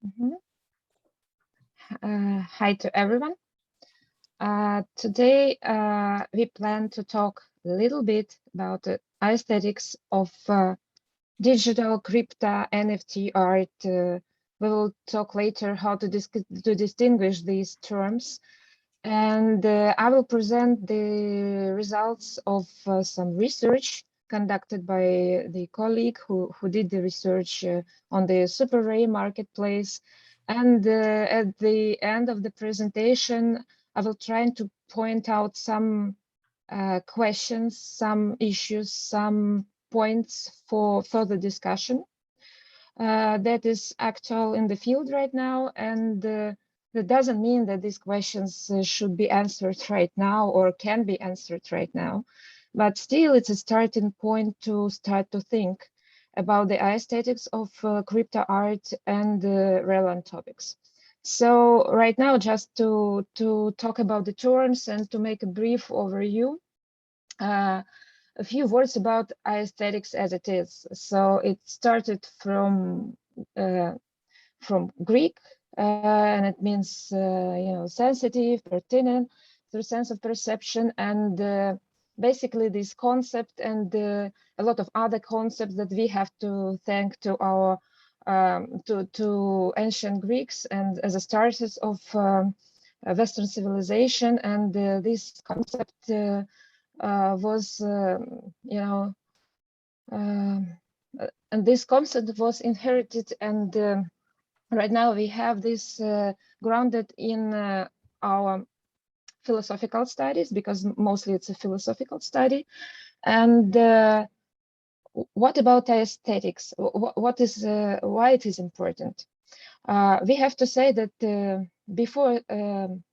Mhm. Hi to everyone. Today we plan to talk a little bit about the aesthetics of digital crypto NFT art. We will talk later how to distinguish these terms, and I will present the results of some research conducted by the colleague who did the research on the SuperRare marketplace. And at the end of the presentation, I will try to point out some questions, some issues, some points for further discussion that is actual in the field right now. And that doesn't mean that these questions should be answered right now or can be answered right now. But still, it's a starting point to start to think about the aesthetics of crypto art and relevant topics. So right now, just to talk about the terms and to make a brief overview, a few words about aesthetics as it is. So it started from Greek, and it means sensitive, pertinent, through sense of perception, and basically this concept and a lot of other concepts that we have to thank to our to ancient Greeks and as a starters of Western civilization, and this concept was and this concept was inherited, and right now we have this grounded in our philosophical studies, because mostly it's a philosophical study. And what about aesthetics? What is why it is important? We have to say that before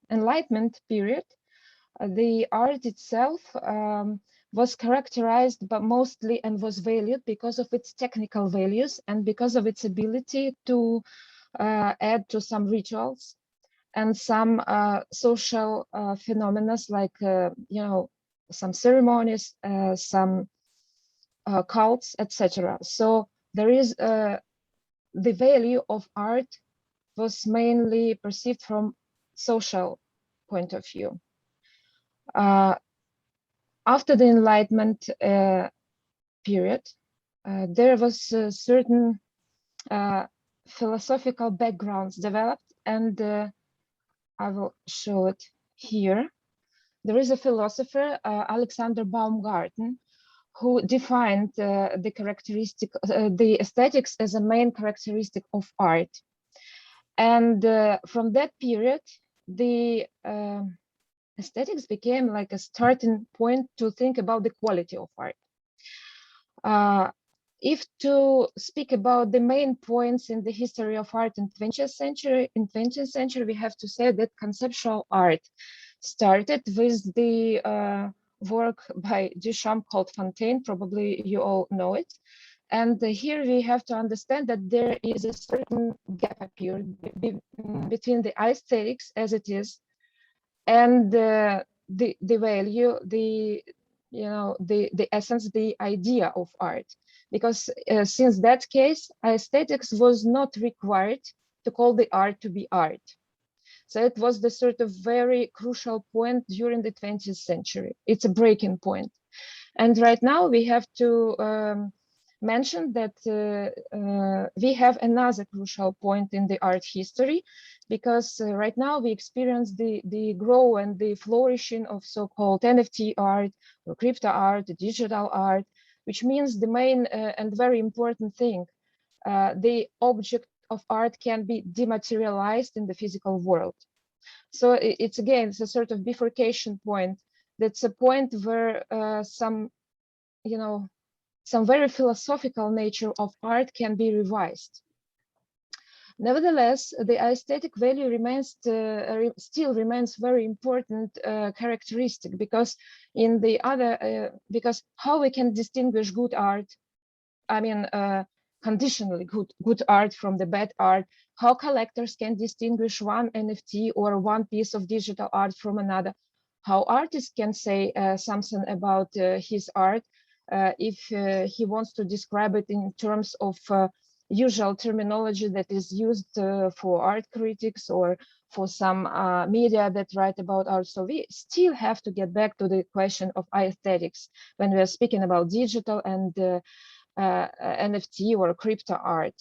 Enlightenment period, the art itself was characterized but mostly and was valued because of its technical values and because of its ability to add to some rituals and some social phenomena, like some ceremonies, some cults, etc. So there is the value of art was mainly perceived from social point of view. After the Enlightenment period, there was certain philosophical backgrounds developed, and I will show it here. There is a philosopher, Alexander Baumgarten, who defined the aesthetics as a main characteristic of art. And from that period, the aesthetics became like a starting point to think about the quality of art. If to speak about the main points in the history of art in 20th century, we have to say that conceptual art started with the work by Duchamp called Fontaine. Probably you all know it. And here we have to understand that there is a certain gap appeared between the aesthetics as it is and the value, the essence, the idea of art. Because since that case, aesthetics was not required to call the art to be art. So it was the sort of very crucial point during the 20th century. It's a breaking point. And right now we have to mention that we have another crucial point in the art history, because right now we experience the growth and the flourishing of so-called NFT art or crypto art, digital art, which means the main and very important thing, the object of art can be dematerialized in the physical world. So it's a sort of bifurcation point. That's a point where some very philosophical nature of art can be revised. Nevertheless, the aesthetic value remains still remains very important characteristic, because in the other because how we can distinguish good art, I mean conditionally good art from the bad art, how collectors can distinguish one NFT or one piece of digital art from another, how artists can say something about his art if he wants to describe it in terms of usual terminology that is used for art critics or for some media that write about art. So we still have to get back to the question of aesthetics when we are speaking about digital and NFT or crypto art.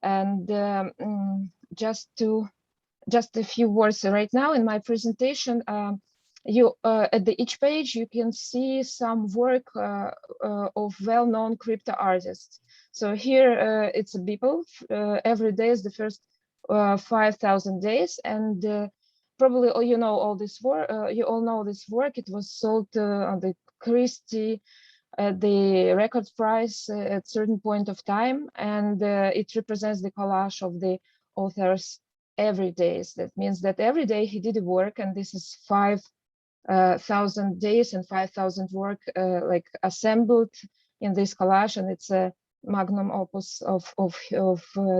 And just a few words right now in my presentation. You at each page you can see some work of well-known crypto artists. So here it's people. Every day is the first 5,000 days, and probably you know all this work. You all know this work. It was sold on the Christie at the record price at certain point of time, and it represents the collage of the author's every days. That means that every day he did a work, and this is 5,000 days and 5,000 work like assembled in this collage, and it's a magnum opus of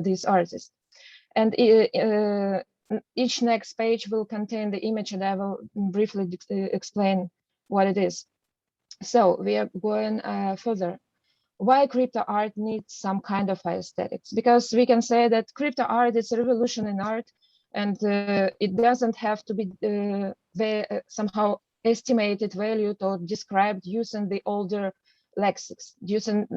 this artist. And each next page will contain the image, and I will briefly explain what it is. So we are going further. Why crypto art needs some kind of aesthetics? Because we can say that crypto art is a revolution in art, and it doesn't have to be somehow estimated, valued, or described using the older lexics, using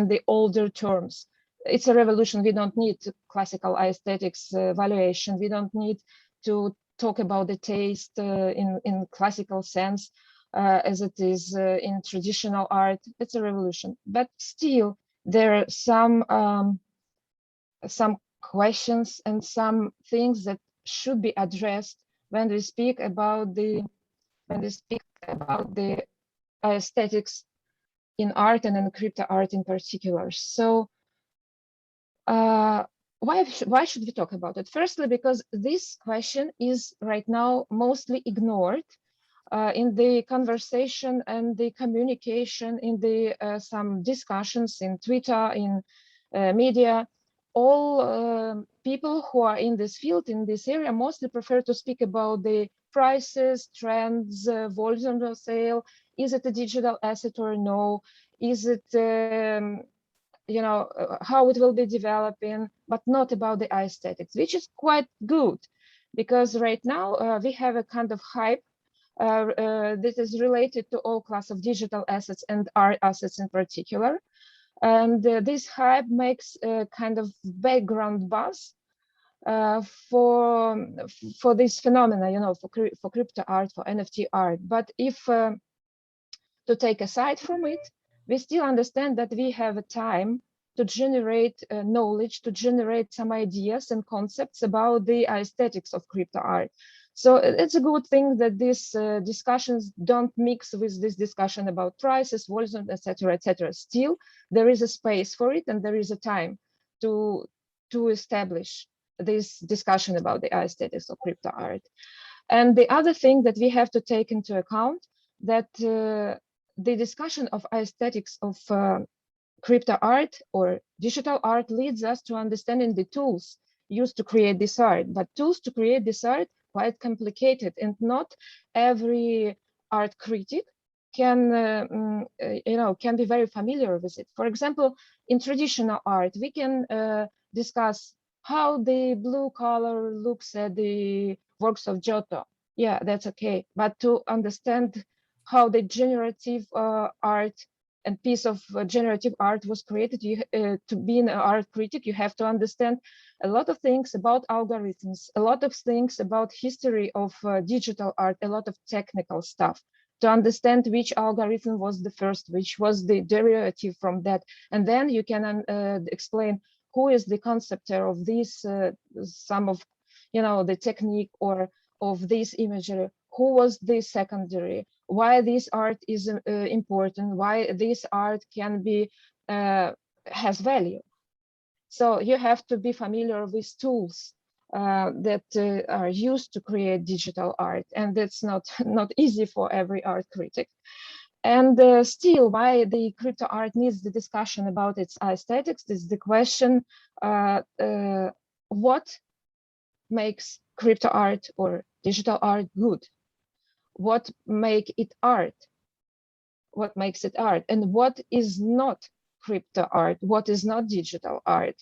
the older terms. It's a revolution. We don't need classical aesthetics valuation. We don't need to talk about the taste in classical sense. As it is in traditional art. It's a revolution, but still there are some questions and some things that should be addressed when we speak about the aesthetics in art and in crypto art in particular. So why should we talk about it? Firstly, because this question is right now mostly ignored in the conversation and the communication, in the some discussions in Twitter, in media. All people who are in this field, in this area, mostly prefer to speak about the prices, trends, volume of sale. Is it a digital asset or no? Is it, how it will be developing, but not about the aesthetics, which is quite good, because right now we have a kind of hype this is related to all class of digital assets and art assets in particular. And this hype makes a kind of background buzz for this phenomena, for crypto art, for NFT art. But if to take aside from it, we still understand that we have a time to generate knowledge, to generate some ideas and concepts about the aesthetics of crypto art. So it's a good thing that these discussions don't mix with this discussion about prices, volume, etc., etc. Still, there is a space for it, and there is a time to establish this discussion about the aesthetics of crypto art. And the other thing that we have to take into account that the discussion of aesthetics of crypto art or digital art leads us to understanding the tools used to create this art. But tools to create this art quite complicated, and not every art critic can can be very familiar with it. For example, in traditional art, we can discuss how the blue color looks at the works of Giotto. Yeah, that's okay. But to understand how the generative art and piece of generative art was created, to be an art critic, you have to understand a lot of things about algorithms, a lot of things about history of digital art, a lot of technical stuff to understand which algorithm was the first, which was the derivative from that. And then you can explain who is the conceptor of this, some of, the technique or of this imagery, who was the secondary, why this art is important, why this art can be, has value. So you have to be familiar with tools that are used to create digital art, and that's not easy for every art critic. And still, why the crypto art needs the discussion about its aesthetics is the question, what makes crypto art or digital art good? What makes it art? What makes it art? And what is not crypto art? What is not digital art?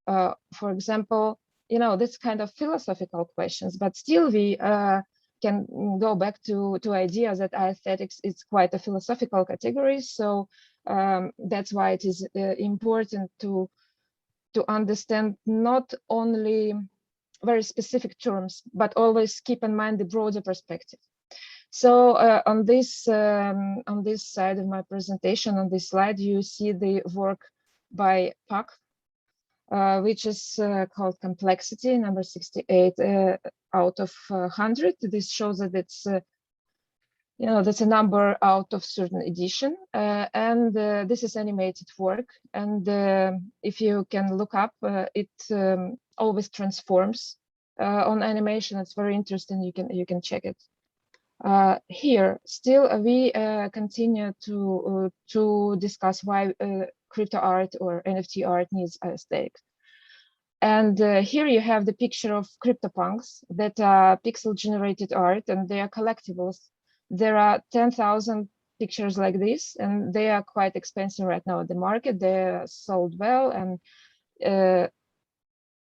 For example, this kind of philosophical questions, but still we can go back to ideas that aesthetics is quite a philosophical category. So that's why it is important to understand not only very specific terms, but always keep in mind the broader perspective. So on this side of my presentation, on this slide, you see the work by Pak, which is called Complexity, number 68 out of 100. This shows that it's, that's a number out of certain edition. And this is animated work. And if you can look up, it always transforms on animation. It's very interesting. You can check it. Here, still, we continue to discuss why crypto art or NFT art needs aesthetics. And here you have the picture of CryptoPunks that are pixel-generated art, and they are collectibles. There are 10,000 pictures like this, and they are quite expensive right now at the market. They're sold well, and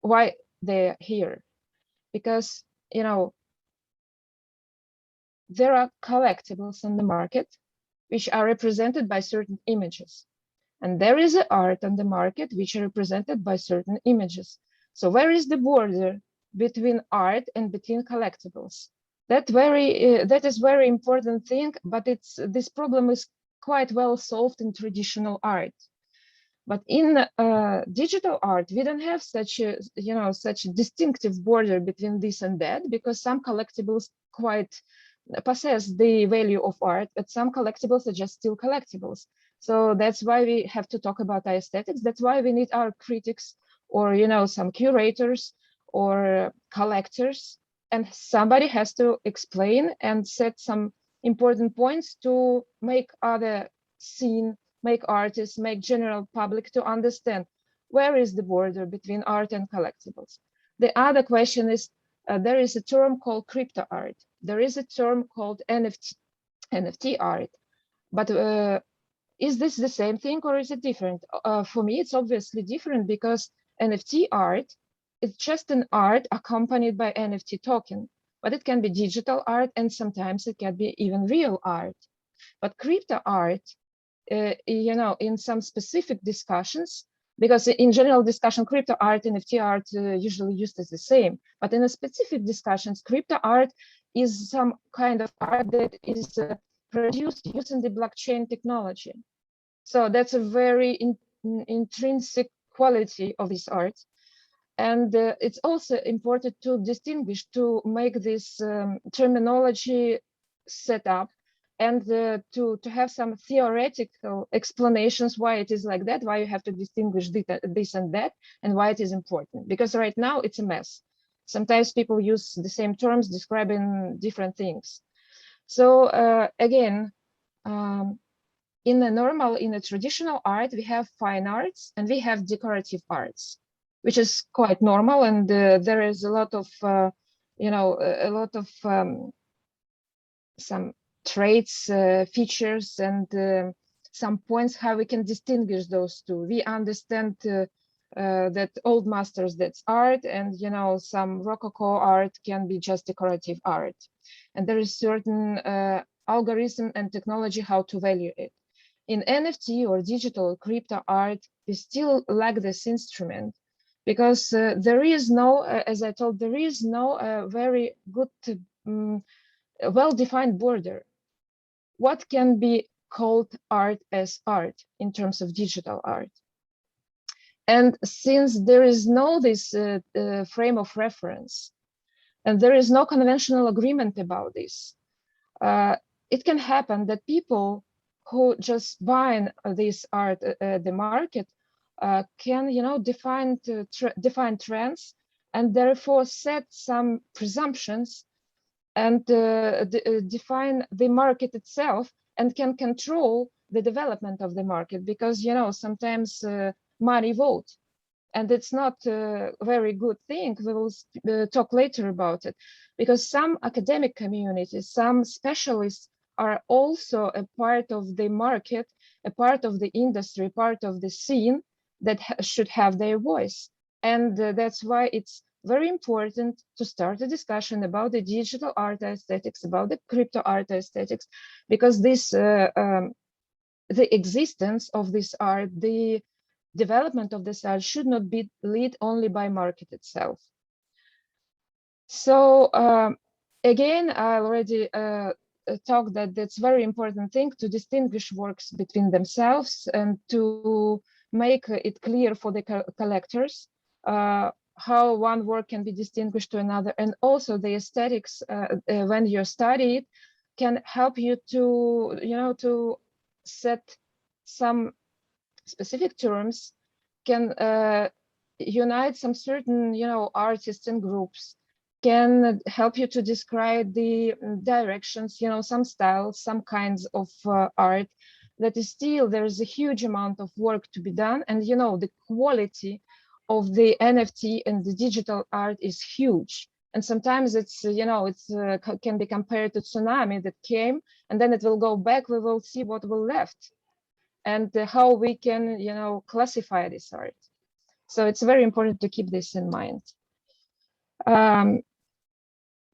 why they're here? Because, there are collectibles on the market which are represented by certain images. And there is art on the market which are represented by certain images. So where is the border between art and between collectibles? That is very important thing, but this problem is quite well solved in traditional art. But in digital art, we don't have such a such a distinctive border between this and that, because some collectibles quite possess the value of art, but some collectibles are just still collectibles. So that's why we have to talk about aesthetics. That's why we need our critics, or some curators or collectors, and somebody has to explain and set some important points to make other scene, make artists, make general public to understand where is the border between art and collectibles. The other question is, there is a term called crypto art. There is a term called NFT art. But is this the same thing or is it different? For me, it's obviously different, because NFT art is just an art accompanied by NFT token. But it can be digital art, and sometimes it can be even real art. But crypto art, in some specific discussions, because in general discussion, crypto art, NFT art usually used as the same. But in a specific discussions, crypto art is some kind of art that is produced using the blockchain technology. So that's a very intrinsic quality of this art. And it's also important to distinguish, to make this terminology set up, and to have some theoretical explanations why it is like that, why you have to distinguish this and that, and why it is important. Because right now it's a mess. Sometimes people use the same terms describing different things. So again, in a traditional art, we have fine arts and we have decorative arts, which is quite normal. And there is a lot of, some traits, features, and some points how we can distinguish those two. We understand that old masters, that's art, and some Rococo art can be just decorative art. And there is certain algorithm and technology how to value it. In NFT or digital crypto art, we still lack this instrument, because there is no, as I told, there is no very good, well-defined border. What can be called art as art in terms of digital art? And since there is no this frame of reference, and there is no conventional agreement about this, it can happen that people who just buy this art at the market can, define trends, and therefore set some presumptions, and define the market itself, and can control the development of the market, because sometimes money votes, and it's not a very good thing. We will talk later about it, because some academic communities, some specialists are also a part of the market, a part of the industry, part of the scene that should have their voice. And that's why it's very important to start a discussion about the digital art aesthetics, about the crypto art aesthetics, because this the existence of this art, the development of this art should not be led only by market itself. So again, I already talked that that's very important thing to distinguish works between themselves and to make it clear for the collectors how one work can be distinguished to another, and also the aesthetics when you study it can help you to to set some specific terms, can unite some certain artists and groups, can help you to describe the directions, some styles, some kinds of art that is still, there is a huge amount of work to be done. And the quality of the NFT and the digital art is huge. And sometimes it's, can be compared to tsunami that came and then it will go back. We will see what will left and how we can, classify this art. So it's very important to keep this in mind.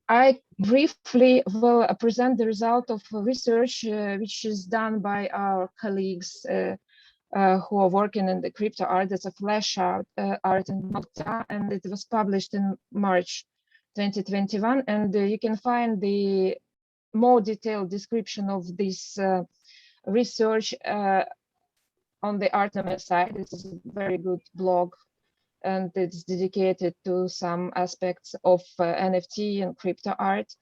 I briefly will present the result of research which is done by our colleagues who are working in the crypto art. That's a FlashArt and MoCDA, and it was published in March 2021. And you can find the more detailed description of this research on the Artnome site. It's a very good blog, and it's dedicated to some aspects of NFT and crypto art.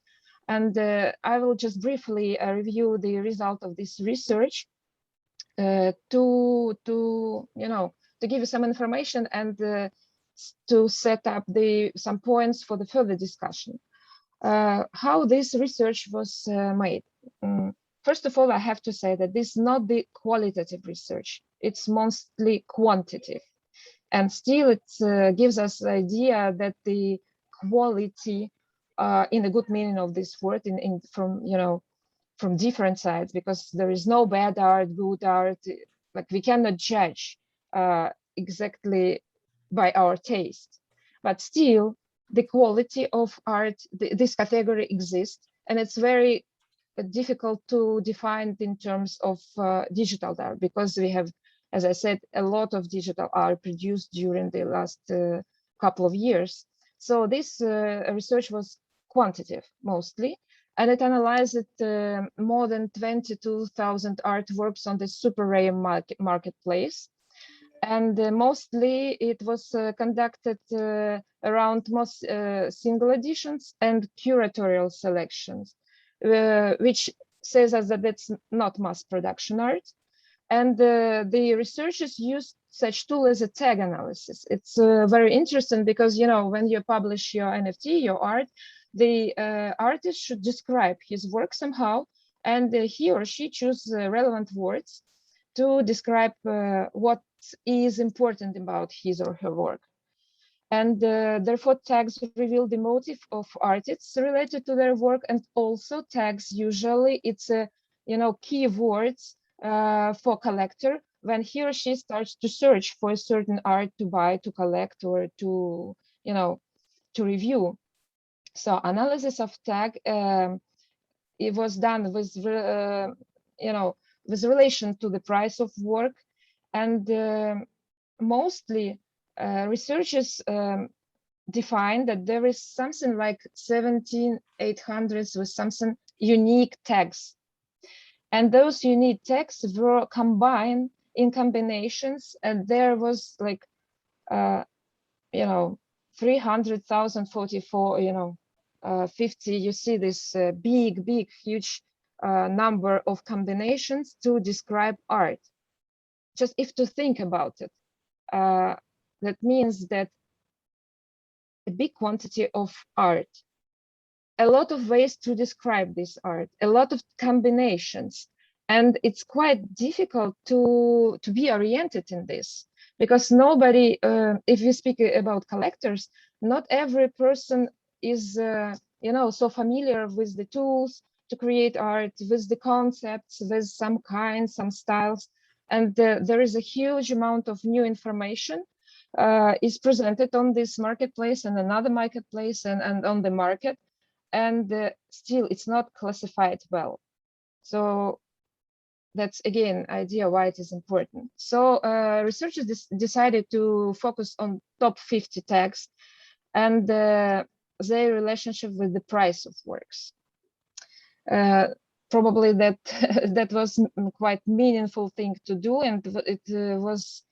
And I will just briefly review the result of this research to give you some information and to set up some points for the further discussion. How this research was made. First of all, I have to say that this is not the qualitative research, it's mostly quantitative. And still it gives us the idea that the quality, in the good meaning of this word, from different sides, because there is no bad art, good art, like we cannot judge exactly by our taste. But still, the quality of art, this category exists, and it's very difficult to define in terms of digital art, because we have, as I said, a lot of digital art produced during the last couple of years. So this research was quantitative mostly, and it analyzed more than 22,000 artworks on the SuperRare marketplace. And mostly it was conducted around most single editions and curatorial selections, which says us that that's not mass production art. And the researchers used such tool as a tag analysis. It's very interesting because, when you publish your NFT, your art, the artist should describe his work somehow, and he or she choose relevant words to describe what is important about his or her work. And therefore tags reveal the motive of artists related to their work, and also tags usually it's key words for collector when he or she starts to search for a certain art to buy, to collect, or to to review. So analysis of tag it was done with with relation to the price of work, and mostly researchers define that there is something like 17,800 with something unique tags. And those unique tags were combined in combinations, and there was like 300,044 50. You see this big huge number of combinations to describe art. Just if to think about it, that means that a big quantity of art, a lot of ways to describe this art, a lot of combinations, and it's quite difficult to be oriented in this, because nobody, if we speak about collectors, not every person is so familiar with the tools to create art, with the concepts, with some kinds, some styles, and there is a huge amount of new information. is presented on this marketplace and another marketplace and on the market, and still it's not classified well. So that's again idea why it is important. So researchers decided to focus on top 50 tags and their relationship with the price of works. Probably that that was quite meaningful thing to do, and it was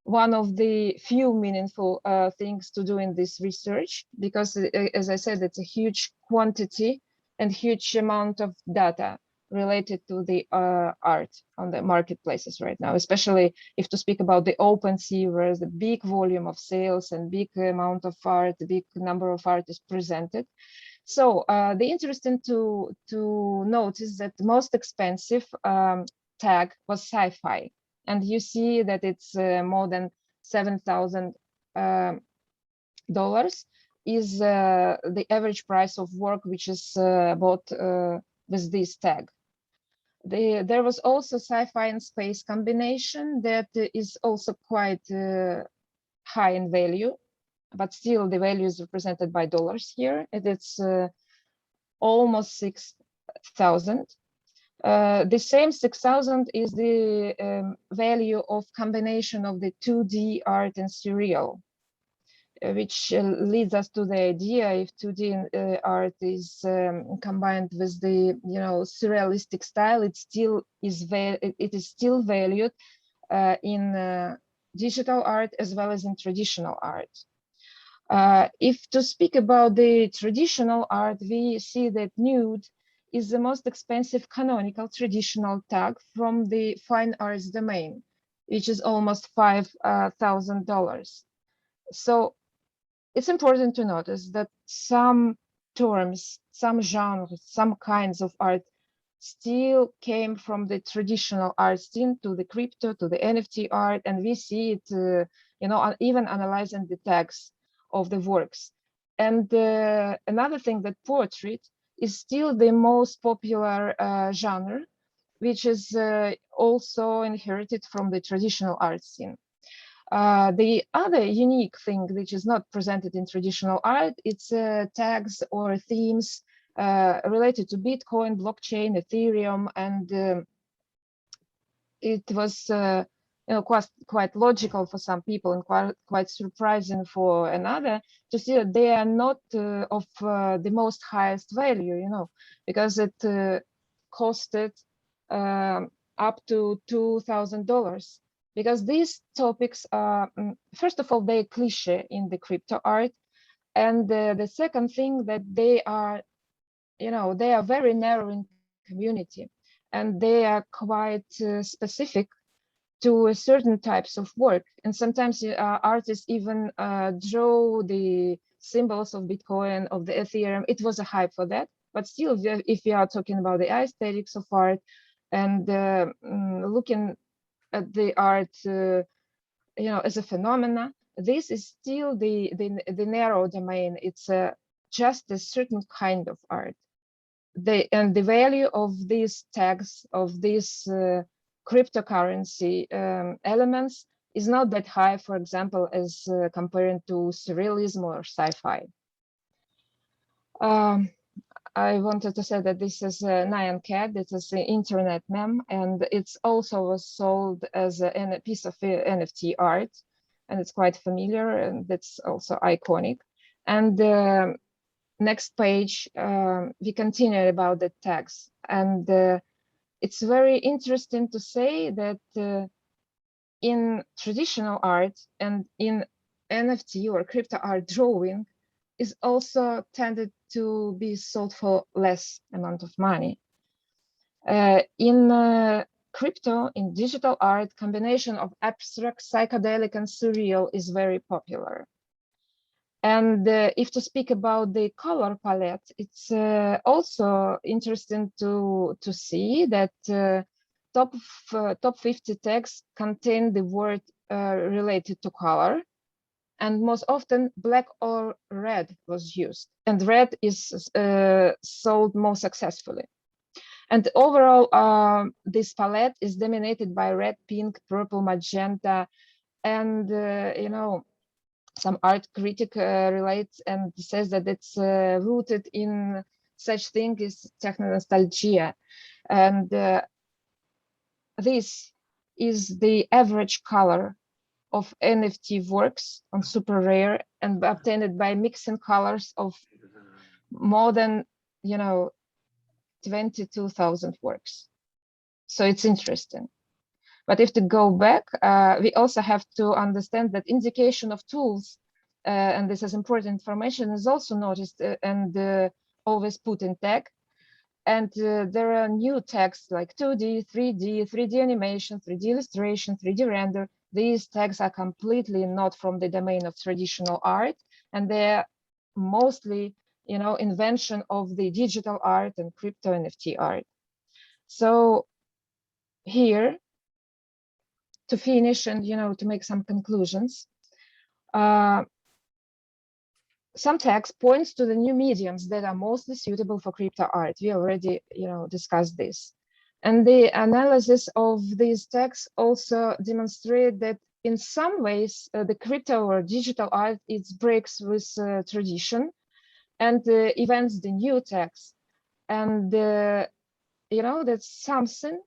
one of the few meaningful things to do in this research, because as I said, it's a huge quantity and huge amount of data related to the art on the marketplaces right now, especially if to speak about the OpenSea, where the big volume of sales and big amount of art, the big number of art is presented. So the interesting to notice that the most expensive tag was sci-fi, and you see that it's more than $7,000 is the average price of work which is bought with this tag. There was also sci-fi and space combination that is also quite high in value, but still the value is represented by dollars here, and it's almost 6,000. The same 6,000 is the value of combination of the 2D art and surreal, which leads us to the idea if 2D art is combined with the surrealistic style, it is still valued in digital art as well as in traditional art. If to speak about the traditional art, we see that nude is the most expensive canonical traditional tag from the fine arts domain, which is almost $5,000. So it's important to notice that some terms, some genres, some kinds of art still came from the traditional art scene to the crypto, to the NFT art, and we see it, even analyzing the tags of the works. And another thing, that portrait is still the most popular genre, which is also inherited from the traditional art scene. The other unique thing which is not presented in traditional art, it's tags or themes related to Bitcoin, blockchain, Ethereum, and it was quite logical for some people and quite surprising for another to see that they are not of the most highest value, because it costed up to $2,000. Because these topics are, first of all, they're cliche in the crypto art, and the second thing that they are, they are very narrow in community, and they are quite specific to certain types of work. And sometimes artists even draw the symbols of Bitcoin, of the Ethereum. It was a hype for that, but still, if we are talking about the aesthetics of art and looking at the art, as a phenomena, this is still the narrow domain. It's just a certain kind of art. And the value of these tags, of these cryptocurrency elements is not that high, for example, as comparing to surrealism or sci-fi. I wanted to say that this is a Nyan Cat. It is an internet meme, and it's also was sold as a piece of NFT art, and it's quite familiar, and it's also iconic. And next page, we continue about the tags, and it's very interesting to say that in traditional art and in NFT or crypto art, drawing is also tended to be sold for less amount of money. In crypto, in digital art, combination of abstract, psychedelic, and surreal is very popular. And if to speak about the color palette, it's also interesting to see that top 50 tags contain the word related to color, and most often black or red was used, and red is sold more successfully. And overall, this palette is dominated by red, pink, purple, magenta, and some art critic relates and says that it's rooted in such thing as techno-nostalgia. And this is the average color of NFT works on SuperRare and obtained by mixing colors of more than, 22,000 works. So it's interesting. But if to go back, we also have to understand that indication of tools, and this is important information, is also noticed and always put in tag. And there are new tags like 2D, 3D, 3D animation, 3D illustration, 3D render. These tags are completely not from the domain of traditional art, and they're mostly, invention of the digital art and crypto NFT art. So here, to finish and, to make some conclusions, some text points to the new mediums that are mostly suitable for crypto art. We already, discussed this. And the analysis of these texts also demonstrate that in some ways, the crypto or digital art, it breaks with tradition and invents the new text. And, that's something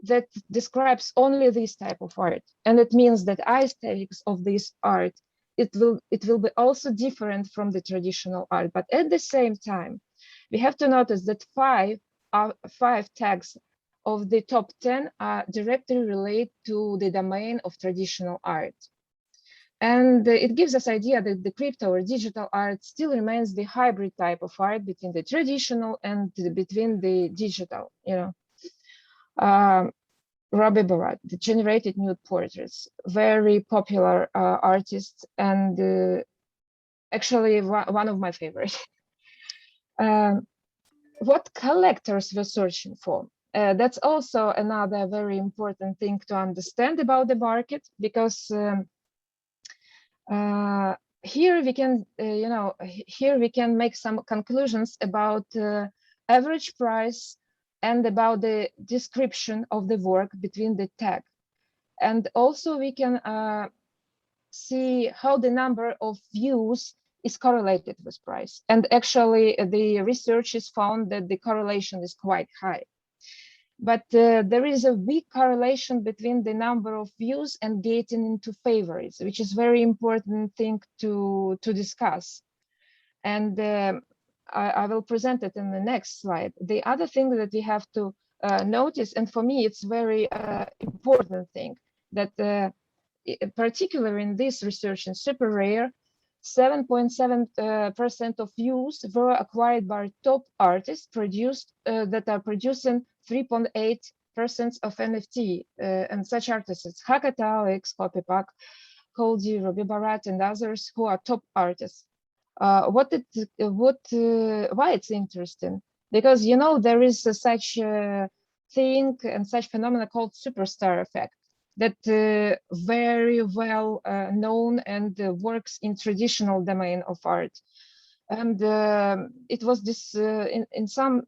that describes only this type of art. And it means that aesthetics of this art, it will be also different from the traditional art. But at the same time, we have to notice that five tags of the top 10 are directly related to the domain of traditional art. And it gives us idea that the crypto or digital art still remains the hybrid type of art between the traditional and between the digital, Robbie Barat, the generated nude portraits, very popular artist and actually one of my favorites. What collectors were searching for? That's also another very important thing to understand about the market, because here we can, here we can make some conclusions about average price and about the description of the work between the tag. And also we can see how the number of views is correlated with price. And actually the research has found that the correlation is quite high. But there is a weak correlation between the number of views and getting into favorites, which is very important thing to discuss. And I will present it in the next slide. The other thing that we have to notice, and for me it's very important thing, that particularly in this research in SuperRare, 7.7% of views were acquired by top artists that are producing 3.8% of NFT, and such artists as Hakata, X, Copypack, Koldi, Robbie Barat, and others who are top artists. Why it's interesting? Because there is such a thing and such phenomena called superstar effect that very well known and works in traditional domain of art. And it was this in some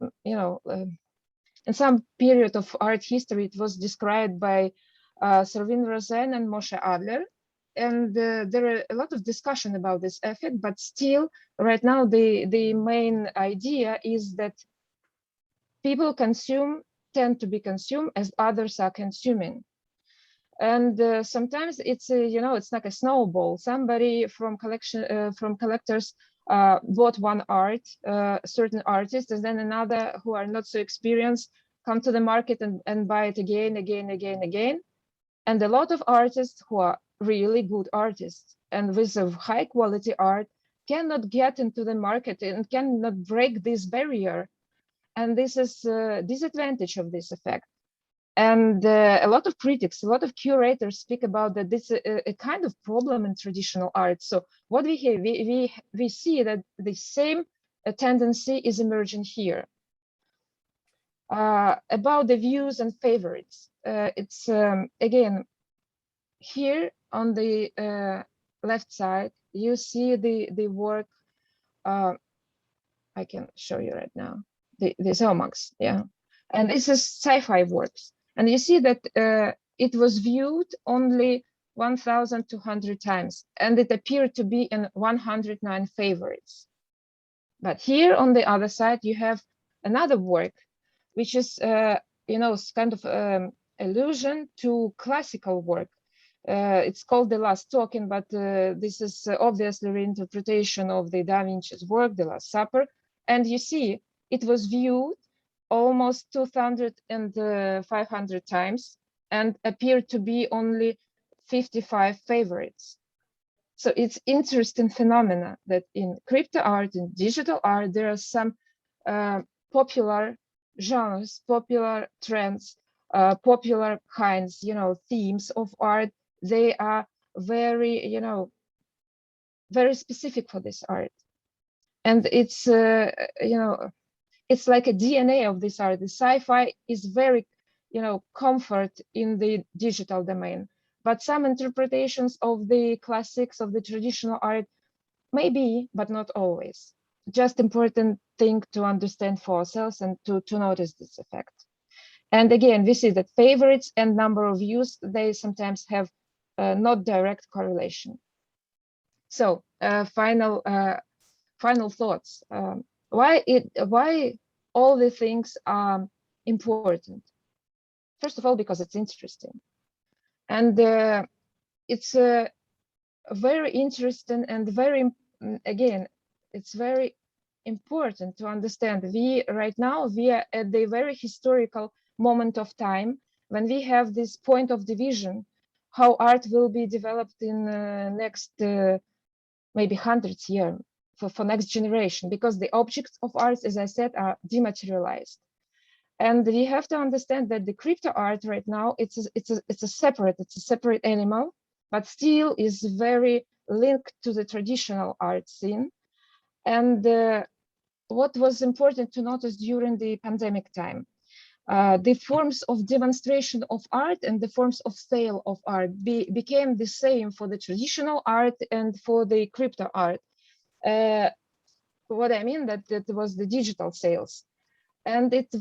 in some period of art history, it was described by Servin Rosen and Moshe Adler. And there are a lot of discussion about this effect, but still right now the main idea is that people tend to be consumed as others are consuming. And sometimes it's it's like a snowball. Somebody from collectors bought one certain artist, and then another who are not so experienced come to the market and buy it again. And a lot of artists who are really good artists and with a high quality art cannot get into the market and cannot break this barrier. And this is a disadvantage of this effect. And a lot of critics, a lot of curators speak about that this is a kind of problem in traditional art. So what we hear, we see that the same tendency is emerging here. About the views and favorites, it's again, here on the left side, you see the work. I can show you right now, the Zomax, yeah. And this is sci-fi works. And you see that it was viewed only 1,200 times, and it appeared to be in 109 favorites. But here on the other side, you have another work, which is, kind of allusion to classical work. It's called The Last Token, but this is obviously reinterpretation of the Da Vinci's work, The Last Supper. And you see, it was viewed almost 2,500 times and appeared to be only 55 favorites. So it's interesting phenomena that in crypto art, in digital art, there are some popular genres, popular trends, popular kinds, themes of art. They are very, very specific for this art. And it's, it's like a DNA of this art. The sci-fi is very, comfort in the digital domain. But some interpretations of the classics of the traditional art maybe, but not always. Just important thing to understand for ourselves and to notice this effect. And again, we see that favorites and number of views, they sometimes have not direct correlation. So final thoughts. Why all the things are important? First of all, because it's interesting. And it's very interesting and again, it's very important to understand. Right now, we are at the very historical moment of time when we have this point of division, how art will be developed in next maybe hundreds years for next generation, because the objects of art, as I said, are dematerialized. And we have to understand that the crypto art right now, it's a separate animal, but still is very linked to the traditional art scene. And what was important to notice during the pandemic time, the forms of demonstration of art and the forms of sale of art became the same for the traditional art and for the crypto art. What I mean that was the digital sales. And it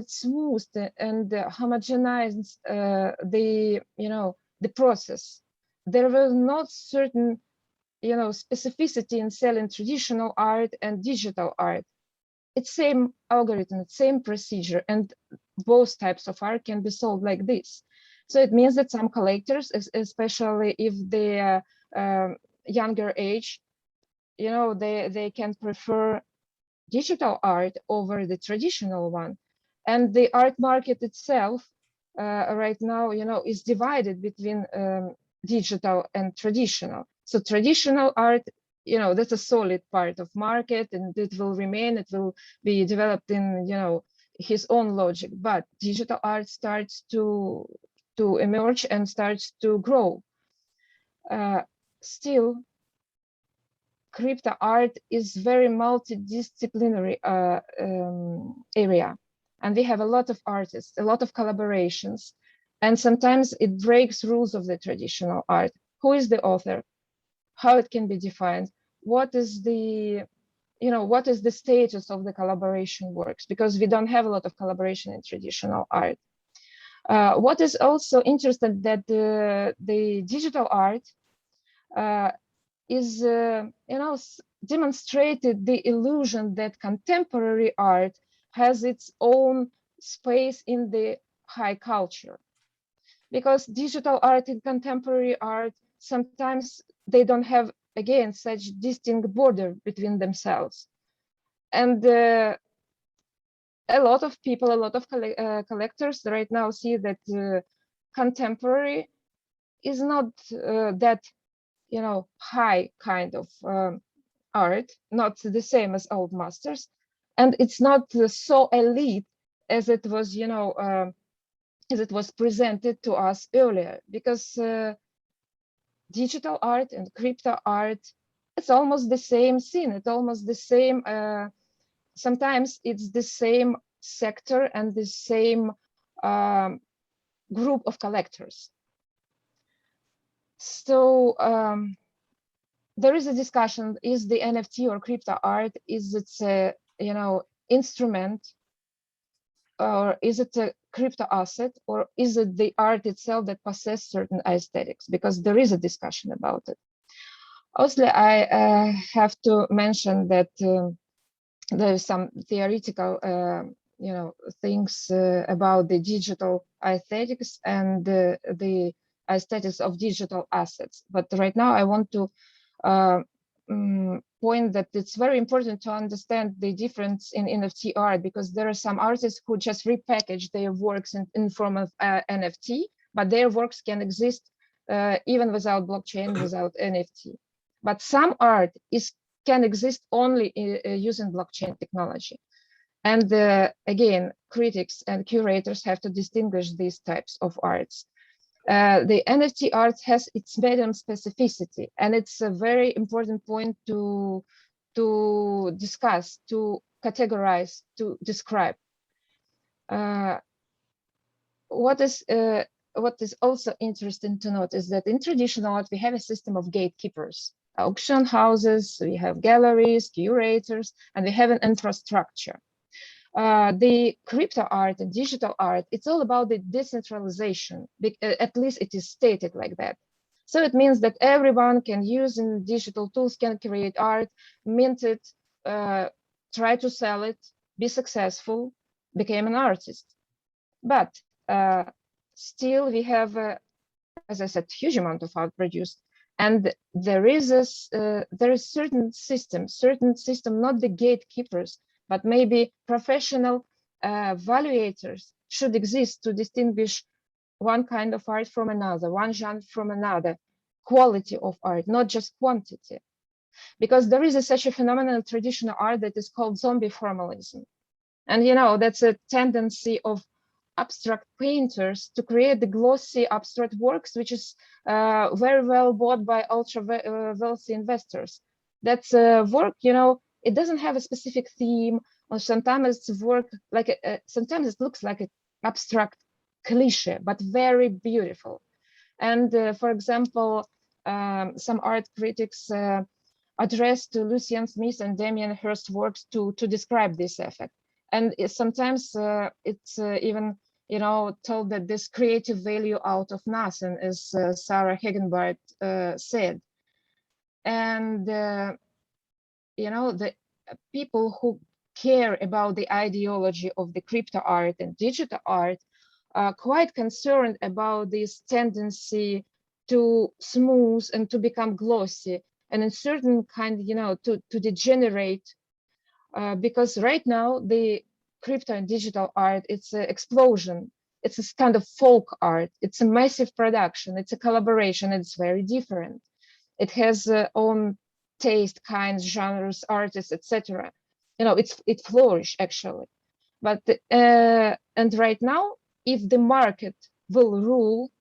smoothed and homogenized the process. There was not certain specificity in selling traditional art and digital art. It's same algorithm, same procedure, and both types of art can be sold like this. So it means that some collectors, especially if they are younger age, they can prefer digital art over the traditional one. And the art market itself right now, is divided between digital and traditional. So traditional art, that's a solid part of market, and it will remain, it will be developed in, his own logic. But digital art starts to emerge and starts to grow. Still, crypto art is very multidisciplinary area, and we have a lot of artists, a lot of collaborations, and sometimes it breaks rules of the traditional art. Who is the author? How it can be defined? What is the status of the collaboration works? Because we don't have a lot of collaboration in traditional art. What is also interesting that the digital art is demonstrated the illusion that contemporary art has its own space in the high culture, because digital art and contemporary art sometimes they don't have again such distinct border between themselves. And a lot of people, a lot of collectors right now see that contemporary is not that high kind of art, not the same as old masters, and it's not so elite as it was, as it was presented to us earlier, because digital art and crypto art, it's almost the same scene, it's almost the same, sometimes it's the same sector and the same group of collectors. So there is a discussion, is the NFT or crypto art, is it a instrument, or is it a crypto asset, or is it the art itself that possesses certain aesthetics? Because there is a discussion about it. Also, I have to mention that there is some theoretical things about the digital aesthetics and the aesthetics of digital assets. But right now I want to point that it's very important to understand the difference in NFT art, because there are some artists who just repackage their works in form of NFT, but their works can exist even without blockchain, without NFT. But some art can exist only using blockchain technology. And again, critics and curators have to distinguish these types of arts. The NFT art has its medium specificity, and it's a very important point to discuss, to categorize, to describe. What is also interesting to note is that in traditional art, we have a system of gatekeepers, auction houses, we have galleries, curators, and we have an infrastructure. The crypto art and digital art, it's all about the decentralization, at least it is stated like that. So it means that everyone can use in digital tools, can create art, mint it, try to sell it, be successful, become an artist. But still we have, as I said, huge amount of art produced. And there is certain system, not the gatekeepers, but maybe professional evaluators should exist to distinguish one kind of art from another, one genre from another, quality of art, not just quantity. Because there is such a phenomenon in traditional art that is called zombie formalism. And that's a tendency of abstract painters to create the glossy abstract works, which is very well bought by ultra wealthy investors. That's work, it doesn't have a specific theme, or sometimes it's work like sometimes it looks like an abstract cliche, but very beautiful. And for example, some art critics addressed to Lucian Smith and Damien Hirst works to describe this effect. And sometimes it's even told that this creative value out of nothing, as Sarah Hegenbart said. And the people who care about the ideology of the crypto art and digital art are quite concerned about this tendency to smooth and to become glossy, and in certain kind, to degenerate, because right now the crypto and digital art, it's an explosion. It's a kind of folk art. It's a massive production. It's a collaboration. It's very different. It has own taste, kinds, genres, artists, etc. It flourished actually. But and right now, if the market will rule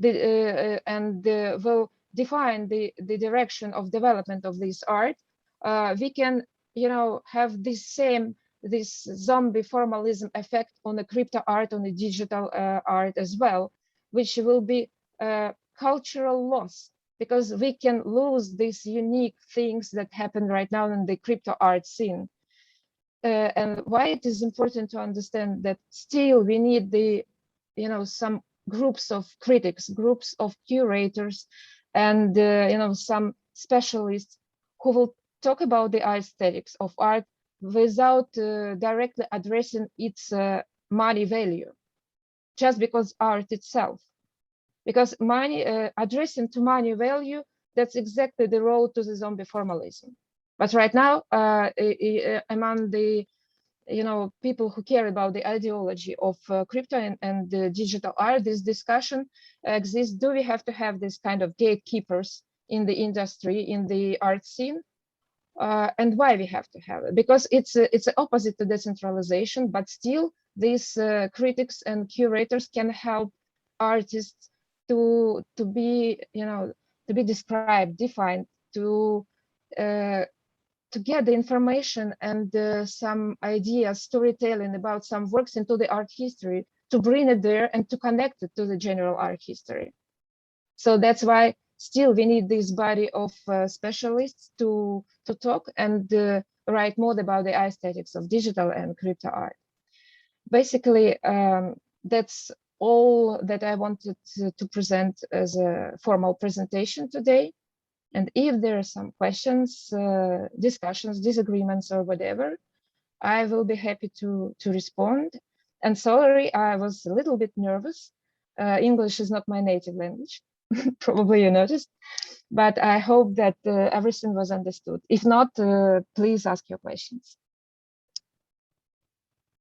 and will define the direction of development of this art, we can have this zombie formalism effect on the crypto art, on the digital art as well, which will be cultural loss, because we can lose these unique things that happen right now in the crypto art scene. And why it is important to understand that still we need the, some groups of critics, groups of curators, and some specialists who will talk about the aesthetics of art without directly addressing its money value, just because art itself. Because money, addressing to money value, that's exactly the road to the zombie formalism. But right now, among the people who care about the ideology of crypto and digital art, this discussion exists. Do we have to have this kind of gatekeepers in the industry, in the art scene? And why we have to have it? Because it's opposite to decentralization, but still these critics and curators can help artists to be described, defined, to get the information and some ideas, storytelling about some works into the art history, to bring it there and to connect it to the general art history. So that's why still we need this body of specialists to talk and write more about the aesthetics of digital and crypto art. Basically, That's all that I wanted to present as a formal presentation today. And if there are some questions, discussions, disagreements, or whatever, I will be happy to respond. And sorry, I was a little bit nervous. English is not my native language, probably you noticed, but I hope that everything was understood. If not, please ask your questions.